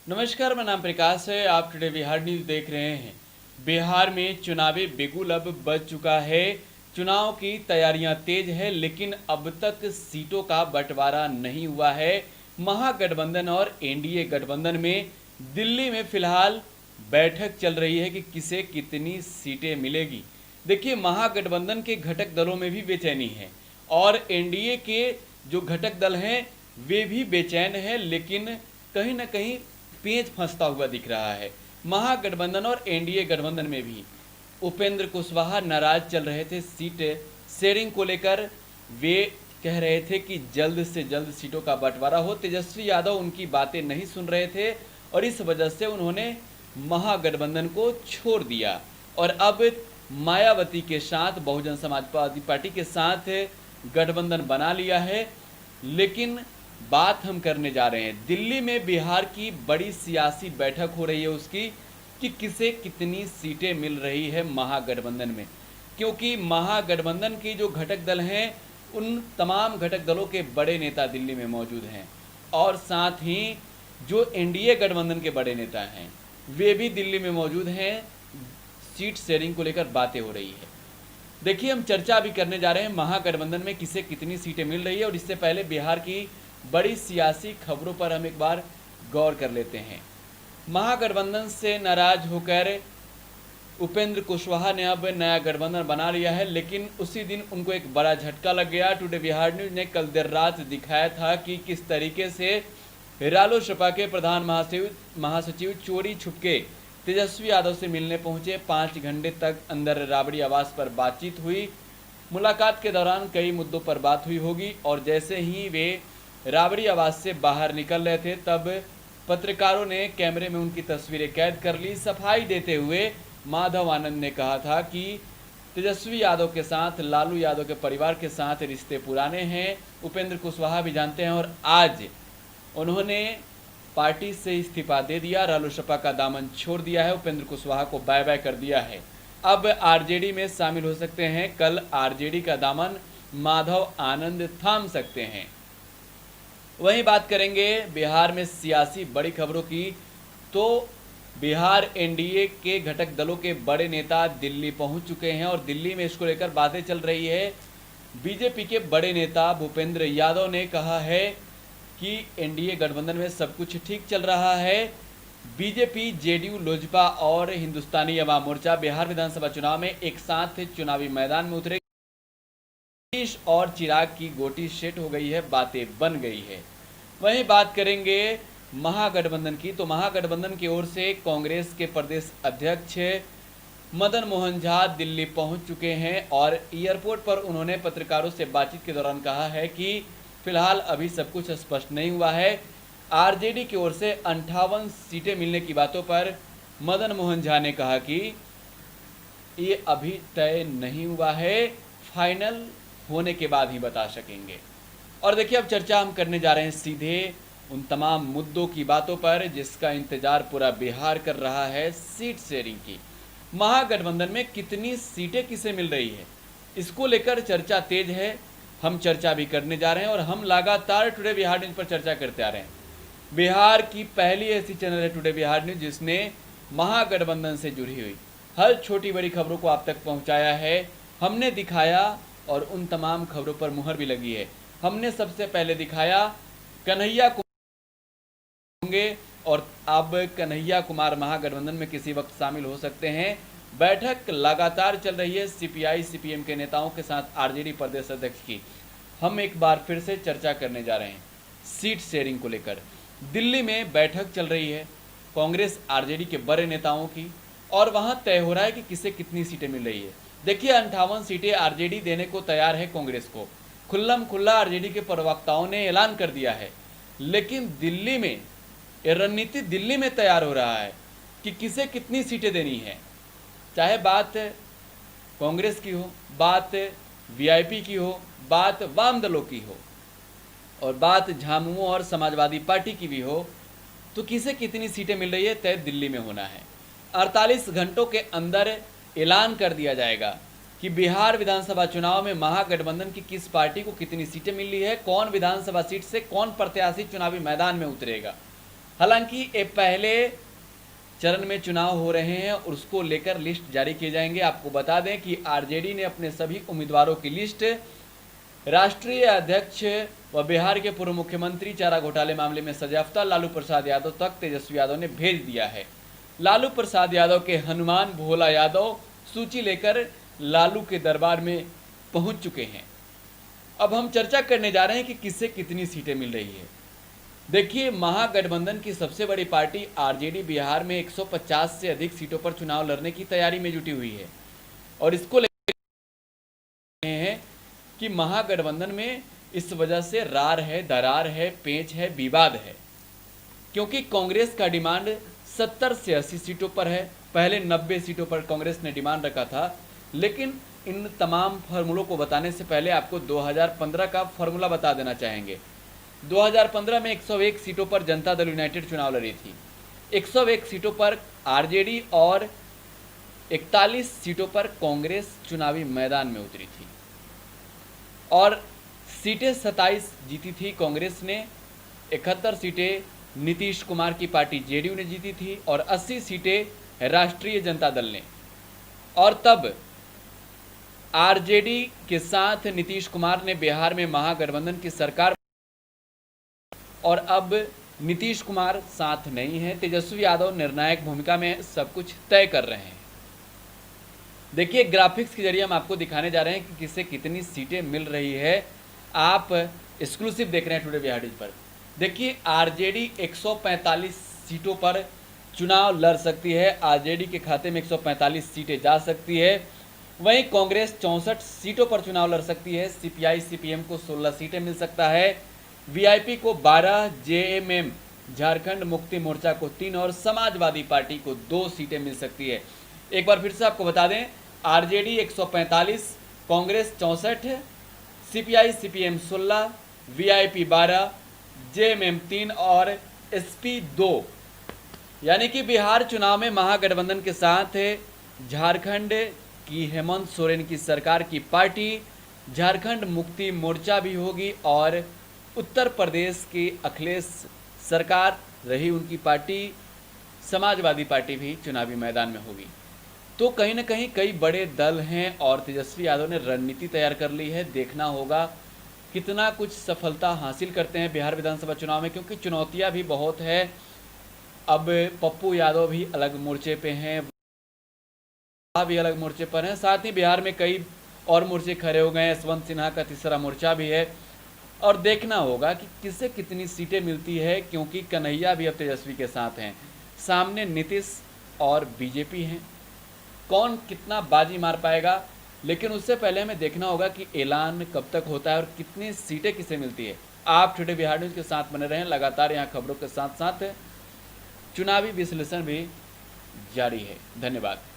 नमस्कार, मेरा नाम प्रकाश है। आप टुडे बिहार न्यूज़ देख रहे हैं। बिहार में चुनावी बिगुल अब बज चुका है। चुनाव की तैयारियां तेज है, लेकिन अब तक सीटों का बंटवारा नहीं हुआ है। महागठबंधन और एनडीए गठबंधन में दिल्ली में फिलहाल बैठक चल रही है कि किसे कितनी सीटें मिलेगी। देखिए, महागठबंधन के घटक दलों में भी बेचैनी है और एनडीए के जो घटक दल हैं वे भी बेचैन हैं, लेकिन कहीं ना कहीं पेंच फंसता हुआ दिख रहा है। महागठबंधन और एनडीए गठबंधन में भी उपेंद्र कुशवाहा नाराज चल रहे थे सीट शेयरिंग को लेकर। वे कह रहे थे कि जल्द से जल्द सीटों का बंटवारा हो। तेजस्वी यादव उनकी बातें नहीं सुन रहे थे और इस वजह से उन्होंने महागठबंधन को छोड़ दिया और अब मायावती के साथ, बहुजन समाज पार्टी के साथ गठबंधन बना लिया है। लेकिन बात हम करने जा रहे हैं दिल्ली में बिहार की बड़ी सियासी बैठक हो रही है उसकी कि किसे कितनी सीटें मिल रही है महागठबंधन में, क्योंकि महागठबंधन के जो घटक दल हैं उन तमाम घटक दलों के बड़े नेता दिल्ली में मौजूद हैं और साथ ही जो एनडीए गठबंधन के बड़े नेता हैं वे भी दिल्ली में मौजूद हैं। सीट शेयरिंग को लेकर बातें हो रही है। देखिए, हम चर्चा अभी करने जा रहे हैं महागठबंधन में किसे कितनी सीटें मिल रही है और इससे पहले बिहार की बड़ी सियासी खबरों पर हम एक बार गौर कर लेते हैं। महागठबंधन से नाराज होकर उपेंद्र कुशवाहा ने अब नया गठबंधन बना लिया है, लेकिन उसी दिन उनको एक बड़ा झटका लग गया। टुडे बिहार न्यूज ने कल देर रात दिखाया था कि किस तरीके से रालोसपा के प्रधान महासचिव चोरी छुपके तेजस्वी यादव से मिलने पहुंचे। 5 घंटे तक अंदर राबड़ी आवास पर बातचीत हुई। मुलाकात के दौरान कई मुद्दों पर बात हुई होगी और जैसे ही वे राबड़ी आवास से बाहर निकल रहे थे तब पत्रकारों ने कैमरे में उनकी तस्वीरें कैद कर ली। सफाई देते हुए माधव आनंद ने कहा था कि तेजस्वी यादव के साथ लालू यादव के परिवार के साथ रिश्ते पुराने हैं, उपेंद्र कुशवाहा भी जानते हैं और आज उन्होंने पार्टी से इस्तीफा दे दिया, रालोसपा का दामन छोड़ दिया है, उपेंद्र कुशवाहा को बाय बाय कर दिया है। अब आरजेडी में शामिल हो सकते हैं। कल आरजेडी का दामन माधव आनंद थाम सकते हैं। वहीं बात करेंगे बिहार में सियासी बड़ी खबरों की, तो बिहार एनडीए के घटक दलों के बड़े नेता दिल्ली पहुंच चुके हैं और दिल्ली में इसको लेकर बातें चल रही है। बीजेपी के बड़े नेता भूपेंद्र यादव ने कहा है कि एनडीए गठबंधन में सब कुछ ठीक चल रहा है। बीजेपी, जेडीयू, लोजपा और हिंदुस्तानी अवाम मोर्चा बिहार विधानसभा चुनाव में एक साथ चुनावी मैदान में उतरे और चिराग की गोटी सेट हो गई है, बातें बन गई है। वहीं बात करेंगे महागठबंधन की, तो महागठबंधन की ओर से कांग्रेस के प्रदेश अध्यक्ष मदन मोहन झा दिल्ली पहुंच चुके हैं और एयरपोर्ट पर उन्होंने पत्रकारों से बातचीत के दौरान कहा है कि फिलहाल अभी सब कुछ स्पष्ट नहीं हुआ है। आरजेडी की ओर से 58 सीटें मिलने की बातों पर मदन मोहन झा ने कहा कि ये अभी तय नहीं हुआ है, फाइनल होने के बाद ही बता सकेंगे। और देखिए, अब चर्चा हम करने जा रहे हैं सीधे उन तमाम मुद्दों की बातों पर जिसका इंतजार पूरा बिहार कर रहा है, सीट शेयरिंग की। महागठबंधन में कितनी सीटें किसे मिल रही है, इसको लेकर चर्चा तेज है। हम चर्चा भी करने जा रहे हैं और हम लगातार टुडे बिहार न्यूज पर चर्चा करते आ रहे हैं। बिहार की पहली ऐसी चैनल है टुडे बिहार न्यूज जिसने महागठबंधन से जुड़ी हुई हर छोटी बड़ी खबरों को आप तक पहुंचाया है। हमने दिखाया और उन तमाम खबरों पर मुहर भी लगी है। हमने सबसे पहले दिखाया कन्हैया कुमार होंगे और अब कन्हैया कुमार महागठबंधन में किसी वक्त शामिल हो सकते हैं। बैठक लगातार चल रही है सीपीआई सीपीएम के नेताओं के साथ आरजेडी प्रदेश अध्यक्ष की। हम एक बार फिर से चर्चा करने जा रहे हैं सीट शेयरिंग को लेकर। दिल्ली में बैठक चल रही है कांग्रेस आरजेडी के बड़े नेताओं की और वहां तय हो रहा है कि किसे कितनी सीटें मिल रही है। देखिए, 58 सीटें आरजेडी देने को तैयार है कांग्रेस को। खुल्लम खुल्ला आरजेडी के प्रवक्ताओं ने ऐलान कर दिया है, लेकिन दिल्ली में रणनीति दिल्ली में तैयार हो रहा है कि किसे कितनी सीटें देनी है। चाहे बात कांग्रेस की हो, बात वीआईपी की हो, बात वाम दलों की हो और बात झामुमो और समाजवादी पार्टी की भी हो, तो किसे कितनी सीटें मिल रही है तय दिल्ली में होना है। 48 घंटों के अंदर ऐलान कर दिया जाएगा कि बिहार विधानसभा चुनाव में महागठबंधन की किस पार्टी को कितनी सीटें मिल रही है, कौन विधानसभा सीट से कौन प्रत्याशी चुनावी मैदान में उतरेगा। हालांकि ये पहले चरण में चुनाव हो रहे हैं और उसको लेकर लिस्ट जारी किए जाएंगे। आपको बता दें कि आरजेडी ने अपने सभी उम्मीदवारों की लिस्ट राष्ट्रीय अध्यक्ष व बिहार के पूर्व मुख्यमंत्री चारा घोटाले मामले में सजायाफ्ता लालू प्रसाद यादव तक तेजस्वी यादव ने भेज दिया है। लालू प्रसाद यादव के हनुमान भोला यादव सूची लेकर लालू के दरबार में पहुंच चुके हैं। अब हम चर्चा करने जा रहे हैं कि किससे कितनी सीटें मिल रही है। देखिए, महागठबंधन की सबसे बड़ी पार्टी आरजेडी बिहार में 150 से अधिक सीटों पर चुनाव लड़ने की तैयारी में जुटी हुई है और इसको लेकर हैं कि महागठबंधन में इस वजह से रार है, दरार है, पेंच है, विवाद है, क्योंकि कांग्रेस का डिमांड 70 से 80 सीटों पर है। पहले 90 सीटों पर कांग्रेस ने डिमांड रखा था, लेकिन इन तमाम फार्मूलों को बताने से पहले आपको 2015 का फार्मूला बता देना चाहेंगे। 2015 में 101 सीटों पर जनता दल यूनाइटेड चुनाव लड़ी थी। 101 सीटों पर आरजेडी और 41 सीटों पर कांग्रेस चुनावी मैदान में उतरी थी और सीटें 27 जीती थी कांग्रेस ने, 71 सीटें नीतीश कुमार की पार्टी जेडीयू ने जीती थी और 80 सीटें राष्ट्रीय जनता दल ने। और तब आरजेडी के साथ नीतीश कुमार ने बिहार में महागठबंधन की सरकार और अब नीतीश कुमार साथ नहीं है। तेजस्वी यादव निर्णायक भूमिका में सब कुछ तय कर रहे हैं। देखिए, ग्राफिक्स के जरिए हम आपको दिखाने जा रहे हैं कि किससे कितनी सीटें मिल रही है। आप एक्सक्लूसिव देख रहे हैं टुडे बिहार न्यूज़ पर। देखिए, आरजेडी 145 सीटों पर चुनाव लड़ सकती है। आरजेडी के खाते में 145 सीटें जा सकती है। वहीं कांग्रेस 64 सीटों पर चुनाव लड़ सकती है। सीपीआई सीपीएम को 16 सीटें मिल सकता है, वीआईपी को 12, जेएमएम झारखंड मुक्ति मोर्चा को 3 और समाजवादी पार्टी को 2 सीटें मिल सकती है। एक बार फिर से आपको बता दें, RJD 145, Congress 64, CPI CPM 16, VIP 12, JMM 3 और एसपी 2। यानी कि बिहार चुनाव में महागठबंधन के साथ झारखंड की हेमंत सोरेन की सरकार की पार्टी झारखंड मुक्ति मोर्चा भी होगी और उत्तर प्रदेश की अखिलेश सरकार रही उनकी पार्टी समाजवादी पार्टी भी चुनावी मैदान में होगी। तो कहीं ना कहीं कई बड़े दल हैं और तेजस्वी यादव ने रणनीति तैयार कर ली है। देखना होगा कितना कुछ सफलता हासिल करते हैं बिहार विधानसभा चुनाव में, क्योंकि चुनौतियां भी बहुत है। अब पप्पू यादव भी अलग मोर्चे पे हैं, भी अलग मोर्चे पर हैं, साथ ही बिहार में कई और मोर्चे खड़े हो गए हैं। यशवंत सिन्हा का तीसरा मोर्चा भी है और देखना होगा कि किससे कितनी सीटें मिलती है, क्योंकि कन्हैया भी अब तेजस्वी के साथ हैं। सामने नीतीश और बीजेपी हैं, कौन कितना बाजी मार पाएगा, लेकिन उससे पहले हमें देखना होगा कि ऐलान कब तक होता है और कितनी सीटें किसे मिलती है। आप टुडे बिहार न्यूज़ के साथ बने रहें, लगातार यहाँ खबरों के साथ साथ चुनावी विश्लेषण भी जारी है। धन्यवाद।